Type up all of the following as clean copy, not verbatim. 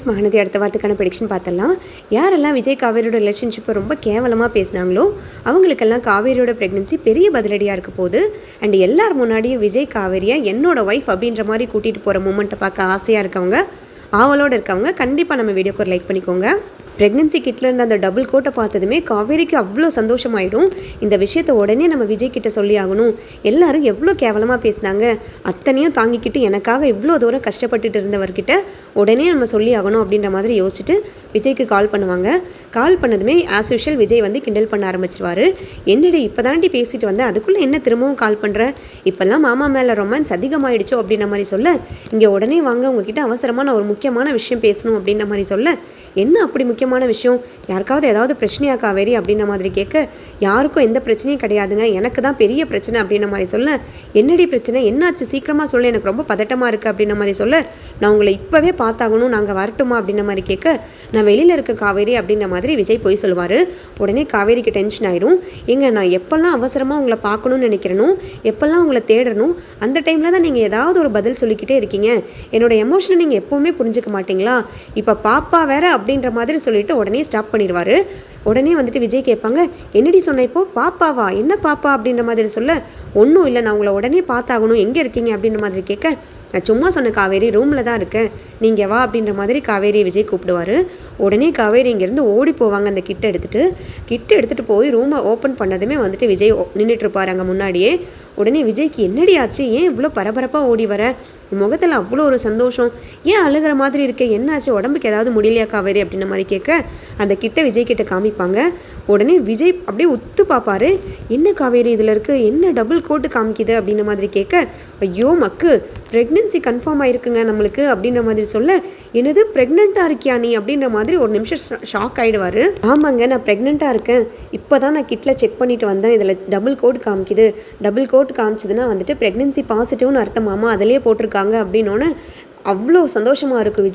மகாநதி அடுத்த வாரத்துக்கான ப்ரெடிக்ஷன் பார்த்தலாம். யாரெல்லாம் விஜய் காவேரியோட ரிலேஷன்ஷிப்பை ரொம்ப கேவலமாக பேசினாங்களோ அவங்களுக்கெல்லாம் காவேரியோட ப்ரெக்னன்சி பெரிய பதிலடியாக இருக்க போகுது. அண்ட் எல்லார் முன்னாடியும் விஜய் காவேரியை என்னோட ஒய்ஃப் அப்படின்ற மாதிரி கூட்டிகிட்டு போகிற மூமெண்ட்டை பார்க்க ஆசையாக இருக்கவங்க, ஆவலோடு இருக்கவங்க கண்டிப்பாக நம்ம வீடியோக்கு ஒரு லைக் பண்ணிக்கோங்க. ப்ரெக்னன்சி கிட்டில் இருந்த அந்த டபுள் கோட்டை பார்த்ததுமே காவேரிக்கு அவ்வளோ சந்தோஷமாயிடும். இந்த விஷயத்தை உடனே நம்ம விஜய் கிட்ட சொல்லி ஆகணும். எல்லாரும் எவ்வளோ கேவலமாக பேசினாங்க, அத்தனையும் தாங்கிக்கிட்டு எனக்காக இவ்வளோ தூரம் கஷ்டப்பட்டுட்டு இருந்தவர்கிட்ட உடனே நம்ம சொல்லி ஆகணும் அப்படின்ற மாதிரி யோசிச்சுட்டு விஜய்க்கு கால் பண்ணுவாங்க. கால் பண்ணதுமே ஆஸ் யூஷுவல் விஜய் வந்து கிண்டல் பண்ண ஆரம்பிச்சிருவார். என்னடி இப்போ தாண்டி பேசிட்டு வந்தேன், அதுக்குள்ளே என்ன திரும்பவும் கால் பண்ணுற, இப்போல்லாம் மாமா மேலே ரொமான்ஸ் அதிகமாகிடுச்சோ அப்படின்ற மாதிரி சொல்ல, இங்கே உடனே வாங்க உங்ககிட்ட அவசரமாக நான் ஒரு முக்கியமான விஷயம் பேசணும் அப்படின்ற மாதிரி சொல்ல, என்ன அப்படி முக்கியமான விஷயம், யாருக்காவது ஏதாவது பிரச்சனையா காவேரி அப்படின்ற மாதிரி கேட்க, யாருக்கும் எந்த பிரச்சனையும் கிடையாதுங்க, எனக்கு தான் பெரிய பிரச்சனை அப்படின்ற மாதிரி சொல்ல, என்னடி பிரச்சனை, என்னாச்சு சீக்கிரமாக சொல்ல, எனக்கு ரொம்ப பதட்டமாக இருக்குது அப்படின்ற மாதிரி சொல்ல, நான் உங்களை இப்போவே பார்த்தாகணும், நாங்கள் வரட்டுமா அப்படின்ற மாதிரி கேட்க, நான் வெளியில் இருக்க காவேரி அப்படின்ற மாதிரி விஜய் போய் சொல்லுவார். உடனே காவேரிக்கு டென்ஷன் ஆயிரும். ஏங்க நான் எப்போல்லாம் அவசரமாக உங்களை பார்க்கணும்னு நினைக்கிறேனோ, எப்போல்லாம் உங்களை தேடணும், அந்த டைமில் தான் நீங்கள் ஏதாவது ஒரு பதில் சொல்லிக்கிட்டே இருக்கீங்க, என்னோடய எமோஷனை நீங்கள் எப்போவுமே புரிஞ்சுக்க மாட்டிங்களா, இப்போ பாப்பா வேற அப்படின்ற மாதிரி சொல்லிட்டு உடனே ஸ்டாப் பண்ணிடுவார். உடனே வந்துட்டு விஜய் கேட்பாங்க, என்னடி சொன்ன இப்போ, பாப்பாவா, என்ன பாப்பா அப்படின்ற மாதிரி சொல்ல, ஒன்றும் இல்லை நான் உங்களை உடனே பார்த்தாகணும், எங்கே இருக்கீங்க அப்படின்ற மாதிரி கேட்க, நான் சும்மா சொன்ன காவேரி ரூமில் தான் இருக்கேன், நீங்கள் வா அப்படின்ற மாதிரி காவேரி விஜய் கூப்பிடுவார். உடனே காவேரி இங்கேருந்து ஓடி போவாங்க அந்த கிட்ட எடுத்துகிட்டு போய் ரூமை ஓப்பன் பண்ணதுமே வந்துட்டு விஜய் நின்றுட்டு இருப்பார் அங்கே முன்னாடியே. உடனே விஜய்க்கு என்னடி ஆச்சு, ஏன் இவ்வளோ பரபரப்பாக ஓடி வர, முகத்தில் அவ்வளோ ஒரு சந்தோஷம், ஏன் அழுகிற மாதிரி இருக்கே, என்னாச்சு, உடம்புக்கு ஏதாவது முடியலையா காவேரி அப்படின்ற மாதிரி கேட்க, அந்த கிட்ட விஜய் கிட்ட காமிப்பாங்க. உடனே விஜய் அப்படியே உத்து பார்ப்பாரு, என்ன காவேரி இதில் இருக்குது, என்ன டபுள் கோட்டு காமிக்குது அப்படின்ற மாதிரி கேட்க, ஐயோ மக்கு ப்ரெக்னென்சி கன்ஃபார்ம் ஆகிருக்குங்க நம்மளுக்கு அப்படின்ற மாதிரி சொல்ல, என்னது ப்ரெக்னெண்ட்டாக இருக்கியா நீ அப்படின்ற மாதிரி ஒரு நிமிஷம் ஷாக் ஆகிடுவார். ஆமாங்க நான் ப்ரெக்னெண்ட்டாக இருக்கேன், இப்போ தான் நான் கிட்டில் செக் பண்ணிட்டு வந்தேன், இதில் டபுள் கோட் காமிக்குது, டபுள் கோட் காமிச்சதுன்னா வந்துட்டு ப்ரெக்னென்சி பாசிட்டிவ்னு அர்த்தமாமா, அதிலே போட்டிருக்காங்க அப்படின்னோன்னு அவ்வளோ சந்தோஷமாக இருக்கும்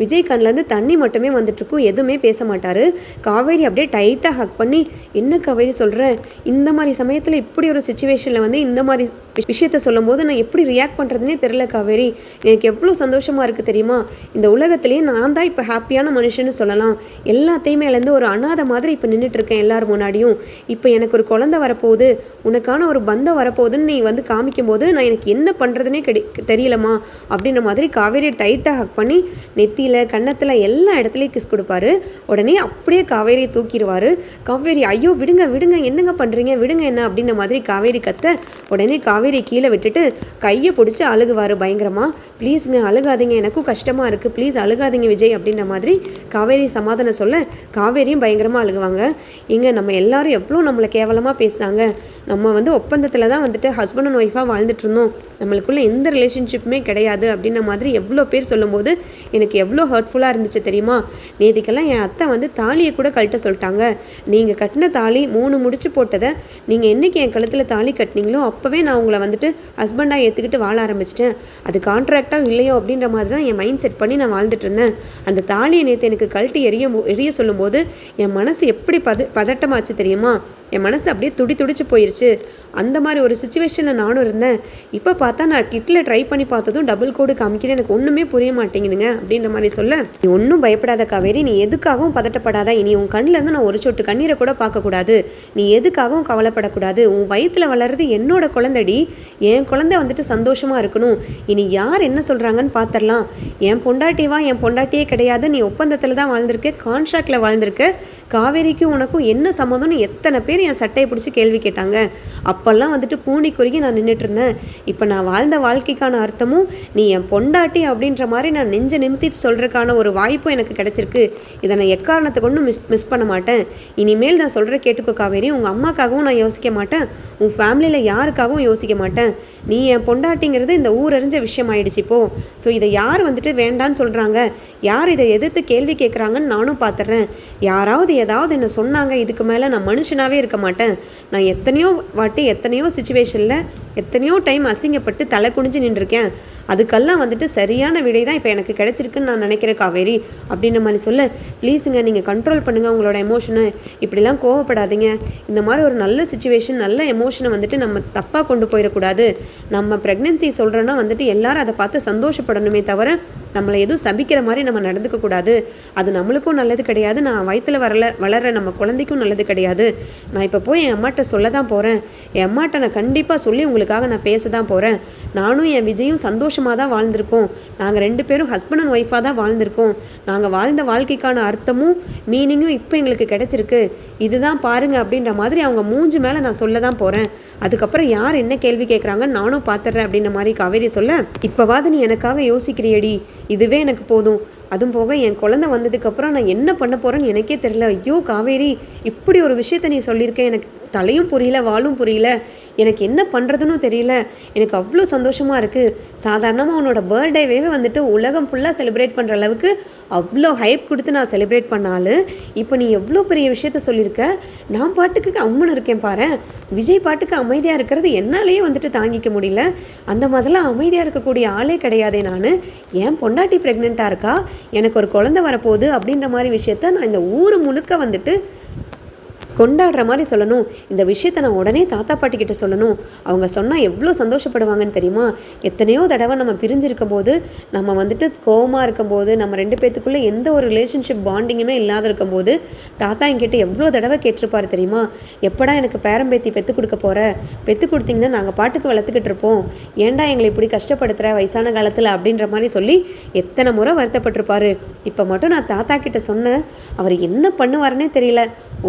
விஜய் கண்ணிலேருந்து தண்ணி மட்டுமே வந்துட்டுருக்கும், எதுவுமே பேச மாட்டார். காவேரி அப்படியே டைட்டாக ஹக் பண்ணி, என்ன காவேரி சொல்கிற, இந்த மாதிரி சமயத்தில் இப்படி ஒரு சுச்சுவேஷனில் வந்து இந்த மாதிரி விஷயத்த சொல்லும் போது நான் எப்படி ரியாக்ட் பண்ணுறதுனே தெரில காவேரி, எனக்கு எவ்வளோ சந்தோஷமாக இருக்குது தெரியுமா, இந்த உலகத்துலேயே நான் தான் இப்போ ஹாப்பியான மனுஷன்னு சொல்லலாம், எல்லாத்தையுமே இழந்து ஒரு அனாதை மாதிரி இப்போ நின்றுட்டுருக்கேன் எல்லார் முன்னாடியும், இப்போ எனக்கு ஒரு குழந்தை வரப்போகுது, உனக்கான ஒரு பந்தம் வரப்போகுதுன்னு நீ வந்து காமிக்கும் போது நான் எனக்கு என்ன பண்ணுறதுனே தெரியலம்மா அப்படின்ற மாதிரி காவேரியை டைட்டாக ஹக் பண்ணி நெத்தியில் கன்னத்தில் எல்லா இடத்துலையும் கிஸ் கொடுப்பாரு. உடனே அப்படியே காவேரியை தூக்கிடுவார். காவேரி ஐயோ விடுங்க விடுங்க, என்னங்க பண்ணுறீங்க, விடுங்க என்ன அப்படின்ற மாதிரி காவேரி கத்த, உடனே காவேரி கீழே விட்டுட்டு கையை பிடிச்சி அழுகுவார் பயங்கரமாக. ப்ளீஸுங்க அழுகாதீங்க, எனக்கும் கஷ்டமாக இருக்குது, ப்ளீஸ் அழுகாதீங்க விஜய் அப்படின்ற மாதிரி காவேரி சமாதானம் சொல்ல, காவேரியும் பயங்கரமாக அழுகுவாங்க. இங்கே நம்ம எல்லாரும் எவ்வளோ நம்மளை கேவலமாக பேசினாங்க, நம்ம வந்து ஒப்பந்தத்தில் தான் வந்துட்டு ஹஸ்பண்ட் அண்ட் ஒய்ஃபாக வாழ்ந்துட்டு இருந்தோம், நம்மளுக்குள்ளே எந்த ரிலேஷன்ஷிப்புமே கிடையாது அப்படின்ற மாதிரி எவ்வளோ பேர் சொல்லும்போது எனக்கு எவ்வளோ ஹர்ட்ஃபுல்லாக இருந்துச்சு தெரியுமா. நேற்றுக்கெல்லாம் என் அத்தை வந்து தாலியை கூட கழட்ட சொல்லிட்டாங்க, நீங்கள் கட்டின தாலி 3 முடிச்சு போட்டதை நீங்கள் என்றைக்கு என் கழுத்தில் தாலி கட்டினீங்களோ அப்போவே நான் உங்களை வந்துட்டு ஹஸ்பண்டாக ஏற்றுக்கிட்டு வாழ ஆரம்பிச்சிட்டேன், அது கான்ட்ராக்டாக இல்லையோ அப்படின்ற மாதிரி தான் என் மைண்ட் செட் பண்ணி நான் வாழ்ந்துட்டு இருந்தேன். அந்த தாலியை நேற்று எனக்கு கழட்டி எரிய சொல்லும்போது என் மனசு எப்படி பதட்டமாச்சு தெரியுமா, என் மனசு அப்படியே துடிச்சு போயிடுச்சு, அந்த மாதிரி ஒரு சுச்சுவேஷனில் நானும் இருந்தேன். இப்போ பார்த்தா நான் கிட்டில் ட்ரை பண்ணி பார்த்ததும் டபுள் கோடு காமிக்கிறது, எனக்கு ஒன்றுமே புரிய மாட்டேங்குதுங்க அப்படின்ற மாதிரி சொல்ல, நீ ஒன்றும் பயப்படாத காவேரி, நீ எதுக்காகவும் பதட்டப்படாத, இனி உன் கண்ணிலேருந்து நான் ஒரு சொட்டு கண்ணீரை கூட பார்க்கக்கூடாது, நீ எதுக்காகவும் கவலைப்படக்கூடாது, உன் வயிற்றில் வளர்றது என்னோட குழந்தைடி, என் குழந்தை வந்துட்டு சந்தோஷமாக இருக்கணும், இனி யார் என்ன சொல்கிறாங்கன்னு பார்த்துடலாம், என் பொண்டாட்டிவா என் பொண்டாட்டியே கிடையாது, நீ ஒப்பந்தத்தில் தான் வாழ்ந்திருக்க, கான்ட்ராக்டில் வாழ்ந்திருக்க, காவேரிக்கும் உனக்கும் என்ன சம்மந்தம்னு எத்தனை பேர் என் சட்டையை பிடிச்சி கேள்வி கேட்டாங்க. அப்போல்லாம் வந்துட்டு பூனி குறுகி நான் நின்றுட்டு இருந்தேன். இப்போ நான் வாழ்ந்த வாழ்க்கைக்கான அர்த்தமும் நீ என் பொண்டாட்டி அப்படின்ற மாதிரி நான் நெஞ்ச நிமித்திட்டு சொல்கிறதுக்கான ஒரு வாய்ப்பும் எனக்கு கிடச்சிருக்கு. இதை நான் எக்காரணத்தை கொண்டும் மிஸ் பண்ண மாட்டேன். இனிமேல் நான் சொல்கிற கேட்டுக்கோ காவேரி, உங்கள் அம்மாக்காகவும் நான் யோசிக்க மாட்டேன், உன் ஃபேமிலியில் யாருக்காகவும் யோசிக்க மாட்டேன். நீ என் பொண்டாட்டிங்கிறது இந்த ஊரறிஞ்ச விஷயம் ஆயிடுச்சு இப்போது. ஸோ இதை யார் வந்துட்டு வேண்டான்னு சொல்கிறாங்க, யார் இதை எதிர்த்து கேள்வி கேட்குறாங்கன்னு நானும் பார்த்துட்றேன். யாராவது ஏதாவது என்ன சொன்னாங்க, இதுக்கு மேலே நான் மனுஷனாகவே இருக்க மாட்டேன். நான் எத்தனையோ வாட்டி எத்தனையோ சுச்சுவேஷனில் எத்தனையோ டைம் அசிங்கப்பட்டு தலை குனிஞ்சு நின்றுருக்கேன். அதுக்கெல்லாம் வந்துட்டு சரியான விடை தான் இப்போ எனக்கு கிடைச்சிருக்குன்னு நான் நினைக்கிறேன் காவேரி அப்படின்ற மாதிரி சொல்ல, ப்ளீஸுங்க நீங்கள் கண்ட்ரோல் பண்ணுங்கள் உங்களோட எமோஷனை, இப்படிலாம் கோவப்படாதீங்க. இந்த மாதிரி ஒரு நல்ல சுச்சுவேஷன் நல்ல எமோஷனை வந்துட்டு நம்ம தப்பாக கொண்டு போயிடக்கூடாது. நம்ம ப்ரெக்னென்சி சொல்கிறோன்னா வந்துட்டு எல்லாரும் அதை பார்த்து சந்தோஷப்படணுமே தவிர நம்மளை எதுவும் சபிக்கிற மாதிரி நம்ம நடந்துக்கக்கூடாது. அது நம்மளுக்கும் நல்லது கிடையாது, நான் வயிற்றில் வளர நம்ம குழந்தைக்கும் நல்லது கிடையாது. நான் இப்போ போய் என் அம்மாட்ட சொல்ல தான் போகிறேன். என் அம்மாட்ட நான் கண்டிப்பாக சொல்லி உங்களுக்காக நான் பேச தான் போகிறேன். நானும் என் விஜயும் சந்தோஷமாக தான் வாழ்ந்திருக்கோம். நாங்கள் 2 பேரும் ஹஸ்பண்ட் அண்ட் ஒய்ஃபாக தான் வாழ்ந்திருக்கோம். நாங்கள் வாழ்ந்த வாழ்க்கைக்கான அர்த்தமும் மீனிங்கும் இப்போ எங்களுக்கு கிடைச்சிருக்கு. இதுதான் பாருங்க அப்படின்ற மாதிரி அவங்க மூஞ்சி மேலே நான் சொல்ல தான் போகிறேன். அதுக்கப்புறம் யார் என்ன கேள்வி கேட்குறாங்கன்னு நானும் பார்த்துட்றேன் அப்படின்ற மாதிரி காவேரி சொல்ல, இப்போவாது நீ எனக்காக யோசிக்கிறியடி, இதுவே எனக்கு போதும். அதுவும் போக என் குழந்தை வந்ததுக்கப்புறம் நான் என்ன பண்ண போகிறேன்னு எனக்கே தெரியல. ஐயோ காவேரி, இப்படி ஒரு விஷயத்த நீ சொல்லியிருக்கேன். எனக்கு தலையும் புரியல, வாலும் புரியல, எனக்கு என்ன பண்ணுறதுன்னு தெரியல. எனக்கு அவ்வளோ சந்தோஷமாக இருக்குது. சாதாரணமாக உன்னோட பர்த்டேவே வந்துட்டு உலகம் ஃபுல்லாக செலிப்ரேட் பண்ணுற அளவுக்கு அவ்வளோ ஹைப் கொடுத்து நான் செலிப்ரேட் பண்ணாலும் இப்போ நீ எவ்வளோ பெரிய விஷயத்த சொல்லியிருக்க. நான் பாட்டுக்கு அம்முன்னு இருக்கேன் பாரு. விஜய் பாட்டுக்கு அமைதியாக இருக்கிறது என்னாலேயே வந்துட்டு தாங்கிக்க முடியல. அந்த மாதிரிலாம் அமைதியாக இருக்கக்கூடிய ஆளே கிடையாதே நான். என் பொண்டாட்டி ப்ரெக்னெண்ட்டாக இருக்கா, எனக்கு ஒரு குழந்தை வரப்போகுது அப்படின்ற மாதிரி விஷயத்த நான் இந்த ஊர் முழுக்க வந்துட்டு கொண்டாடுற மாதிரி சொல்லணும். இந்த விஷயத்தை நான் உடனே தாத்தா பாட்டிக்கிட்ட சொல்லணும். அவங்க சொன்னால் எவ்வளோ சந்தோஷப்படுவாங்கன்னு தெரியுமா? எத்தனையோ தடவை நம்ம பிரிஞ்சிருக்கும் போது, நம்ம வந்துட்டு கோவமாக இருக்கும்போது, நம்ம 2 பேத்துக்குள்ளே எந்த ஒரு ரிலேஷன்ஷிப் பாண்டிங்குமே இல்லாத இருக்கும்போது தாத்தா என்கிட்ட எவ்வளோ தடவை கேட்டிருப்பார் தெரியுமா? எப்படா எனக்கு பேரம்பேத்தி பெற்று கொடுக்க போகிற, பெற்று கொடுத்தீங்கன்னா நாங்கள் பாட்டுக்கு வளர்த்துக்கிட்டு இருப்போம், ஏன்டா எங்களை இப்படி கஷ்டப்படுத்துகிற வயசான காலத்தில் அப்படின்ற மாதிரி சொல்லி எத்தனை முறை வருத்தப்பட்டிருப்பாரு. இப்போ மட்டும் நான் தாத்தா கிட்ட சொன்னேன், அவர் என்ன பண்ணுவாருன்னே தெரியல.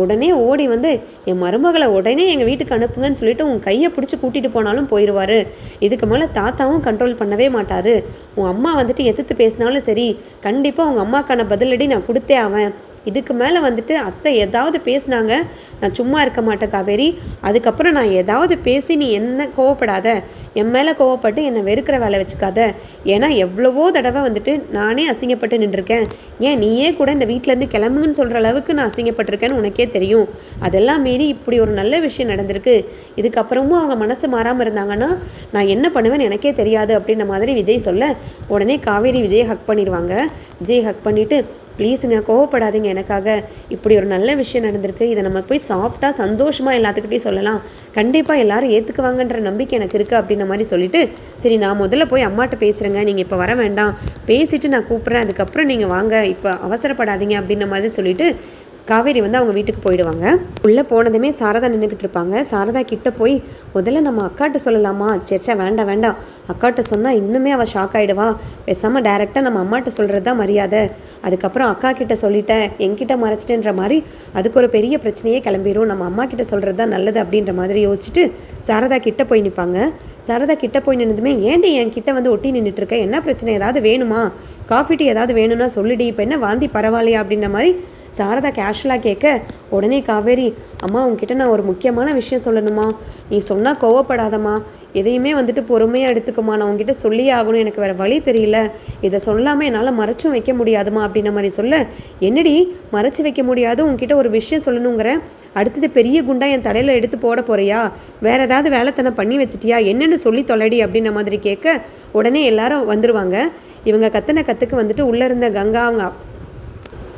உடனே ஓடி வந்து என் மருமகளை உடனே எங்கள் வீட்டுக்கு அனுப்புங்கன்னு சொல்லிட்டு உன் கையை பிடிச்சி கூட்டிகிட்டு போனாலும் போயிடுவார். இதுக்கு மேலே தாத்தாவும் கண்ட்ரோல் பண்ணவே மாட்டார். உன் அம்மா வந்துட்டு எதிர்த்து பேசினாலும் சரி, கண்டிப்பாக உங்கள் அம்மாக்கான பதிலடி நான் கொடுத்தே ஆவேன். இதுக்கு மேலே வந்துட்டு அத்தை ஏதாவது பேசினாங்க, நான் சும்மா இருக்க மாட்டேன் காவேரி. அதுக்கப்புறம் நான் ஏதாவது பேசி நீ என்ன கோவப்படாத, என் மேலே கோவப்பட்டு என்னை வெறுக்கிற வேலை வச்சுக்காத. ஏன்னா எவ்வளவோ தடவை வந்துட்டு நானே அசிங்கப்பட்டு நின்றுருக்கேன். ஏன் நீயே கூட இந்த வீட்டிலேருந்து கிளம்புன்னு சொல்கிற அளவுக்கு நான் அசிங்கப்பட்டிருக்கேன்னு உனக்கே தெரியும். அதெல்லாம் மீறி இப்படி ஒரு நல்ல விஷயம் நடந்திருக்கு. இதுக்கப்புறமும் அவங்க மனசு மாறாமல் இருந்தாங்கன்னா நான் என்ன பண்ணுவேன்னு எனக்கே தெரியாது அப்படின்ற மாதிரி விஜய் சொல்ல, உடனே காவேரி விஜயை ஹக் பண்ணிடுவாங்க. விஜய் ஹக் பண்ணிவிட்டு, ப்ளீஸுங்க கோவப்படாதீங்க, எனக்காக இப்படி ஒரு நல்ல விஷயம் நடந்திருக்கு. இதை நம்ம போய் சாஃப்டாக சந்தோஷமாக எல்லாத்துக்கிட்டையும் சொல்லலாம், கண்டிப்பாக எல்லாரும் ஏற்றுக்குவாங்கன்ற நம்பிக்கை எனக்கு இருக்குது அப்படின்ற மாதிரி சொல்லிவிட்டு, சரி நான் முதல்ல போய் அம்மாட்ட பேசுகிறேங்க, நீங்கள் இப்போ வர வேண்டாம், பேசிவிட்டு நான் கூப்பிட்றேன், அதுக்கப்புறம் நீங்கள் வாங்க, இப்போ அவசரப்படாதீங்க அப்படின்ற மாதிரி சொல்லிவிட்டு காவேரி வந்து அவங்க வீட்டுக்கு போயிடுவாங்க. உள்ளே போனதுமே சாரதா நின்றுக்கிட்டு இருப்பாங்க. சாரதா கிட்டே போய், முதல்ல நம்ம அக்காட்ட சொல்லலாமா? சரிச்சா வேண்டாம் வேண்டாம், அக்காட்ட சொன்னால் இன்னுமே அவள் ஷாக் ஆகிடுவா, பேசாமல் டேரெக்டாக நம்ம அம்மாட்ட சொல்கிறது தான் மரியாதை. அதுக்கப்புறம் அக்கா கிட்ட சொல்லிட்டேன், என்கிட்ட மறைச்சிட்டேன்ற மாதிரி அதுக்கு ஒரு பெரிய பிரச்சனையே கிளம்பிடும், நம்ம அம்மா கிட்ட சொல்கிறது தான் நல்லது அப்படின்ற மாதிரி யோசிச்சுட்டு சாரதா கிட்டே போய் நிற்பாங்க. சாரதா கிட்டே போய் நின்னதுமே, ஏன்டி என் கிட்டே வந்து ஒட்டி நின்றுட்டுருக்க, என்ன பிரச்சனை, ஏதாவது வேணுமா, காஃபி டீ ஏதாவது வேணும்னா சொல்லிடி, இப்போ என்ன வாந்தி பரவாயில்லையா அப்படின்ற மாதிரி சாரதா கேஷுவலாக கேட்க, உடனே காவேரி, அம்மா உங்ககிட்ட நான் ஒரு முக்கியமான விஷயம் சொல்லணுமா, நீ சொன்னால் கோவப்படாதம்மா, எதையுமே வந்துட்டு பொறுமையாக எடுத்துக்குமா, நான் உங்ககிட்ட சொல்லியே ஆகணும், எனக்கு வேறு வழி தெரியல, இதை சொல்லாமல் என்னால் மறைச்சும் வைக்க முடியாதுமா அப்படின்ற மாதிரி சொல்ல, என்னடி மறைச்சி வைக்க முடியாது, உங்ககிட்ட ஒரு விஷயம் சொல்லணுங்கிற, அடுத்தது பெரிய குண்டா என் தலையில் எடுத்து போட போறியா, வேறு ஏதாவது வேலைத்தனை பண்ணி வச்சிட்டியா, என்னென்னு சொல்லி தொலைடி அப்படின்ற மாதிரி கேட்க, உடனே எல்லாரும் வந்துடுவாங்க. இவங்க கத்தின கற்றுக்கு வந்துட்டு உள்ளே இருந்த கங்கா, அவங்க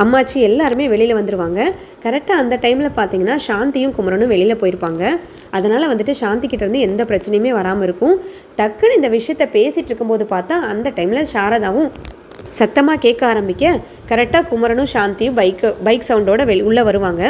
அம்மாச்சி எல்லாருமே வெளியில் வந்துடுவாங்க. கரெக்டாக அந்த டைமில் பார்த்தீங்கன்னா சாந்தியும் குமரனும் வெளியில் போயிருப்பாங்க. அதனால் வந்துட்டு சாந்திக்கிட்டேருந்து எந்த பிரச்சனையுமே வராமல் இருக்கும். டக்குன்னு இந்த விஷயத்த பேசிகிட்டு இருக்கும்போது பார்த்தா அந்த டைமில் சாரதாவும் சத்தமாக கேட்க ஆரம்பிக்க, கரெக்டாக குமரனும் சாந்தியும் பைக் சவுண்டோட உள்ளே வருவாங்க.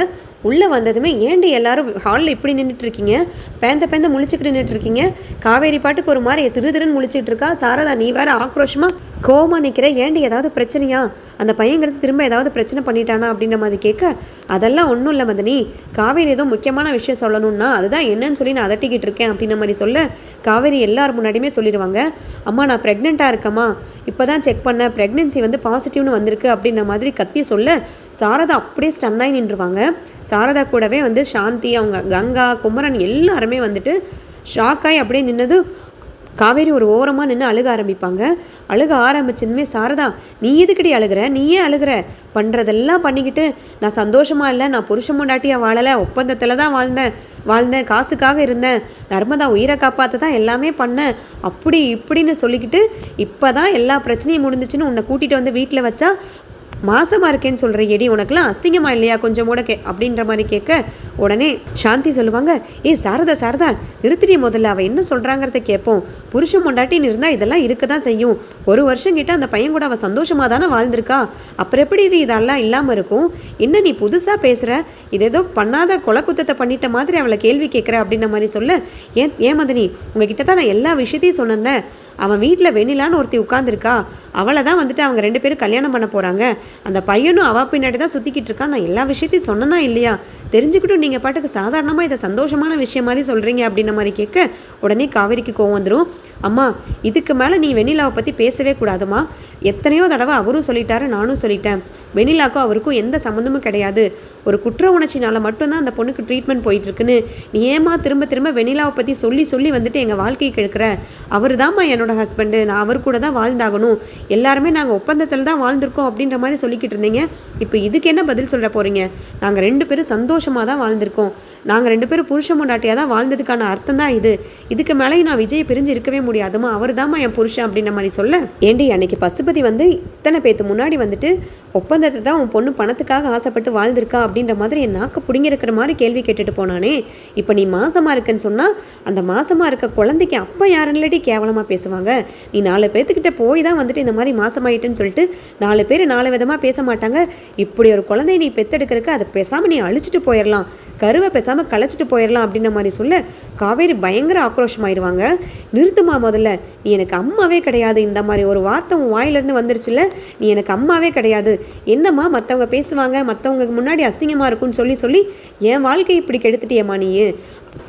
உள்ளே வந்ததுமே, ஏண்டி எல்லாரும் ஹாலில் இப்படி நின்றுட்டுருக்கீங்க, பேந்த முழிச்சுக்கிட்டு நின்றுட்டுருக்கீங்க, காவேரி பாட்டுக்கு ஒரு மாதிரி திருன்னு முழிச்சிட்டு இருக்கா, சாரதா நீ வேறு ஆக்ரோஷமாக கோவமாக நிற்கிற, ஏண்டி ஏதாவது பிரச்சனையா, அந்த பையங்கிறது திரும்ப ஏதாவது பிரச்சனை பண்ணிட்டானா அப்படின்ற மாதிரி கேட்க, அதெல்லாம் ஒன்றும் இல்லை மதனி, காவேரி ஏதோ முக்கியமான விஷயம் சொல்லணும்னா அதுதான் என்னன்னு சொல்லி நான் அதட்டிக்கிட்டு இருக்கேன் அப்படின்ற மாதிரி சொல்ல, காவேரி எல்லார் முன்னாடியுமே சொல்லிடுவாங்க, அம்மா நான் ப்ரெக்னெண்ட்டாக இருக்கம்மா, இப்போ தான் செக் பண்ணேன், ப்ரெக்னென்சி வந்து பாசிட்டிவ்னு வந்திருக்கு அப்படின்ற மாதிரி கத்தி சொல்ல, சாரதா அப்படியே ஸ்டன்னாகி நின்றுவாங்க. சாரதா கூடவே வந்து சாந்தி, அவங்க கங்கா, குமரன் எல்லாருமே வந்துட்டு ஷாக்காகி அப்படியே நின்னது. காவேரி ஒரு ஓரமாக நின்று அழுக ஆரம்பிப்பாங்க. அழுக ஆரம்பிச்சதுமே, சாரதா நீ எதுக்கடி அழுகிற, நீயே அழுகிற, பண்ணுறதெல்லாம் பண்ணிக்கிட்டு நான் சந்தோஷமாக இல்லை, நான் புருஷன் முண்டாட்டியாக வாழலை, ஒப்பந்தத்தில் தான் வாழ்ந்தேன், காசுக்காக இருந்தேன், நர்மதா உயிரை காப்பாற்ற தான் எல்லாமே பண்ணேன், அப்படி இப்படின்னு சொல்லிக்கிட்டு இப்போ தான் எல்லா பிரச்சனையும் முடிஞ்சிச்சுன்னு உன்னை கூட்டிகிட்டு வந்து வீட்டில் வச்சா மாசமாக இருக்கேன்னு சொல்கிற எடி உனக்குலாம் அசிங்கமா இல்லையா கொஞ்சம் கூட அப்படின்ற மாதிரி கேட்க உடனே சாந்தி சொல்லுவாங்க, ஏ சாரதா நிறுத்திடி, முதல்ல அவள் என்ன சொல்கிறாங்கிறத கேட்போம். புருஷன் பொண்டாட்டின்னு இருந்தால் இதெல்லாம் இருக்க தான் செய்யும். ஒரு வருஷம் கிட்ட அந்த பையன் கூட அவள் சந்தோஷமாக தானே வாழ்ந்திருக்கா. அப்புறம் எப்படி இதெல்லாம் இல்லாமல் இருக்கும்? என்ன நீ புதுசாக பேசுகிற? இது ஏதோ பண்ணாத கொலை குத்தத்தை பண்ணிட்ட மாதிரி அவளை கேள்வி கேட்குற அப்படின்ற மாதிரி சொல்ல, ஏன் மதனி உங்ககிட்ட தான் நான் எல்லா விஷயத்தையும் சொன்னேன்ல. அவன் வீட்டில் வெண்ணிலான்னு ஒருத்தி உட்காந்துருக்கா, அவளை தான் வந்துட்டு அவங்க 2 பேரும் கல்யாணம் பண்ண போகிறாங்க. அந்த பையனும் அவள் பின்னாடி தான் சுற்றிக்கிட்டு இருக்கான். நான் எல்லா விஷயத்தையும் சொன்னனா இல்லையா? தெரிஞ்சுக்கிட்டும் நீங்கள் பாட்டுக்கு சாதாரணமாக இதை சந்தோஷமான விஷயம் மாதிரி சொல்கிறீங்க அப்படின்ற மாதிரி கேட்க உடனே காவேரிக்கு கோவம் வந்துடும். அம்மா, இதுக்கு மேலே நீ வெண்ணிலாவை பற்றி பேசவே கூடாதுமா. எத்தனையோ தடவை அவரும் சொல்லிட்டாரு, நானும் சொல்லிட்டேன். வெண்ணிலாக்கும் அவருக்கும் எந்த சம்மந்தமும் கிடையாது. ஒரு குற்ற உணர்ச்சினால மட்டும்தான் அந்த பொண்ணுக்கு ட்ரீட்மெண்ட் போயிட்டுருக்குன்னு நீ ஏமா திரும்ப வெண்ணிலாவை பற்றி சொல்லி வந்துட்டு எங்கள் வாழ்க்கையை கெடுக்கிற? அவர் தான்மா என்னோட ஹஸ்பண்டு, நான் அவர் கூட தான் வாழ்ந்தாகணும், எல்லாருமே நாங்கள் ஒப்பந்தத்தில் தான் வாழ்ந்திருக்கோம் அப்படின்ற மாதிரி சொல்லிக்கிட்டு இருந்தீங்க. இப்போ இதுக்கு என்ன பதில் சொல்ல போகிறீங்க? நாங்கள் 2 பேரும் சந்தோஷமாக தான் வாழ்ந்திருக்கோம். நாங்கள் 2 பேரும் புருஷ முன்னாட்டியாக தான் வாழ்ந்ததுக்கான அர்த்தம் தான் இது. இதுக்கு மேலே நான் விஜய் பிரிஞ்சு இருக்கவே முடியாதுமா, அவர் தான்மா என் புருஷன் அப்படின்ற மாதிரி சொல்ல, ஏண்டி அன்னைக்கு பசுபதி வந்து இத்தனை பேத்து முன்னாடி வந்துட்டு ஒப்பந்தத்தை தான் உன் பொண்ணு பணத்துக்காக ஆசைப்பட்டு வாழ்ந்திருக்கா அப்படின்ற மாதிரி என் நாக்கு பிடிங்கிருக்கிற மாதிரி கேள்வி கேட்டுட்டு போனானே. இப்போ நீ மாசமாக இருக்கன்னு சொன்னால் அந்த மாசமாக இருக்க குழந்தைக்கு அப்போ யாருன்னடி கேவலமாக பேசுவாங்க? நீ 4 பேர்த்துக்கிட்ட போய் தான் வந்துட்டு இந்த மாதிரி மாசமாயிட்டுன்னு சொல்லிட்டு 4 பேர் 4 விதமாக பேச மாட்டாங்க. இப்படி ஒரு குழந்தைய நீ பெத்தெடுக்கிறதுக்கு அதை பேசாமல் நீ அழிச்சிட்டு போயிடலாம், கருவை பேசாமல் களைச்சிட்டு போயிடலாம் அப்படின்ற மாதிரி சொல்ல காவேரி பயங்கர ஆக்ரோஷமாயிருவாங்க. நிறுத்துமா முதல்ல, நீ எனக்கு அம்மாவே கிடையாது. இந்த மாதிரி ஒரு வார்த்தை உன் வாயிலிருந்து வந்துருச்சுல்ல, நீ எனக்கு அம்மாவே கிடையாது. என்னம்மா மற்றவங்க பேசுவாங்க, மற்றவங்க முன்னாடி அசிங்கமாக இருக்குன்னு சொல்லி என் வாழ்க்கையை இப்படி கெடுத்துட்டியம்மா நீ.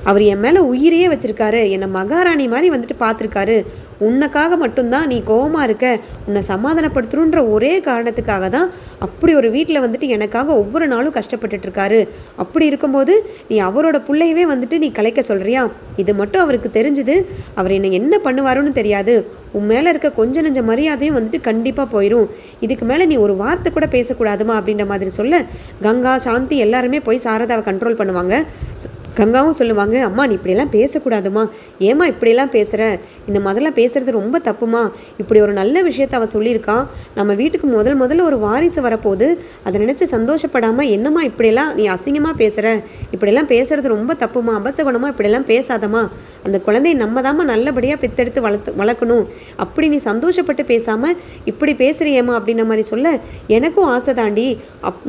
அவர் என் மேலே உயிரையே வச்சுருக்காரு, என்னை மகாராணி மாதிரி வந்துட்டு பார்த்துருக்காரு. உன்னைக்காக மட்டும்தான் நீ கோவமாக இருக்க, உன்னை சமாதானப்படுத்தணுன்ற ஒரே காரணத்துக்காக தான் அப்படி ஒரு வீட்டில் வந்துட்டு எனக்காக ஒவ்வொரு நாளும் கஷ்டப்பட்டுட்ருக்காரு. அப்படி இருக்கும்போது நீ அவரோட பிள்ளையவே வந்துட்டு நீ கலைக்க சொல்கிறியா? இது மட்டும் அவருக்கு தெரிஞ்சுது, அவர் என்னை என்ன பண்ணுவாருன்னு தெரியாது. உன் மேலே இருக்க கொஞ்ச நெஞ்ச மரியாதையும் வந்துட்டு கண்டிப்பாக போயிடும். இதுக்கு மேலே நீ ஒரு வார்த்தை கூட பேசக்கூடாதுமா அப்படின்ற மாதிரி சொல்ல கங்கா, சாந்தி எல்லாருமே போய் சாரதாவை கண்ட்ரோல் பண்ணுவாங்க. கங்காவும் சொல்லுவாங்க, அம்மா நீ இப்படியெல்லாம் பேசக்கூடாதுமா, ஏம்மா இப்படியெல்லாம் பேசுகிற? இந்த மாதிரிலாம் பேசுகிறது ரொம்ப தப்புமா. இப்படி ஒரு நல்ல விஷயத்தை அவள் சொல்லியிருக்கான். நம்ம வீட்டுக்கு முதல்ல ஒரு வாரிசு வரப்போகுது, அதை நினச்சி சந்தோஷப்படாமல் என்னம்மா இப்படியெல்லாம் நீ அசிங்கமாக பேசுகிற? இப்படியெல்லாம் பேசுகிறது ரொம்ப தப்புமா, அபசகுணமாக இப்படியெல்லாம் பேசாதம்மா. அந்த குழந்தையை நம்ம தாம்மா நல்லபடியாக பெத்தெடுத்து வளர்க்கணும். அப்படி நீ சந்தோஷப்பட்டு பேசாமல் இப்படி பேசுகிறியம்மா அப்படின்ற மாதிரி சொல்ல எனக்கும் ஆசை தாண்டி.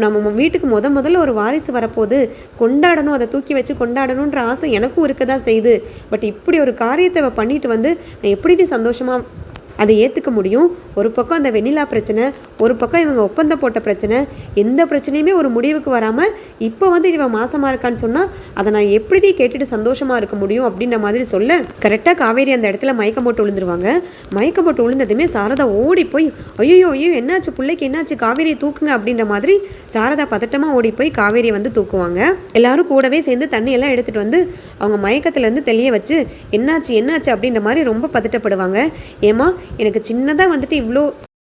நம்ம வீட்டுக்கு முதல்ல ஒரு வாரிசு வரப்போகுது, கொண்டாடணும், அதை தூக்கி வச்சு கொண்டாடணுன்ற ஆசை எனக்கும் இருக்க தான் செய்யுது. பட் இப்படி ஒரு காரியத்தை பண்ணிட்டு வந்து நான் எப்படி சந்தோஷமாக அதை ஏற்றுக்க முடியும்? ஒரு பக்கம் அந்த வெண்ணிலா பிரச்சனை, ஒரு பக்கம் இவங்க ஒப்பந்தம் போட்ட பிரச்சனை, எந்த பிரச்சனையுமே ஒரு முடிவுக்கு வராமல் இப்போ வந்து இவன் மாசமாக இருக்கான்னு சொன்னால் அதை நான் எப்படி கேட்டுட்டு சந்தோஷமாக இருக்க முடியும் அப்படின்ற மாதிரி சொல்ல கரெக்டாக காவேரி அந்த இடத்துல மயக்கம் போட்டு விழுந்துருவாங்க. மயக்கம் போட்டு விழுந்ததுமே சாரதா ஓடி போய் ஐயோ என்னாச்சு பிள்ளைக்கு என்னாச்சு, காவேரியை தூக்குங்க அப்படின்ற மாதிரி சாரதா பதட்டமாக ஓடி போய் காவேரியை வந்து தூக்குவாங்க. எல்லாரும் கூடவே சேர்ந்து தண்ணியெல்லாம் எடுத்துகிட்டு வந்து அவங்க மயக்கத்துலேருந்து தெளிய வச்சு என்னாச்சு அப்படின்ற மாதிரி ரொம்ப பதட்டப்படுவாங்க. ஏமா எனக்கு சின்னதாக வந்துட்டு இவ்வளோ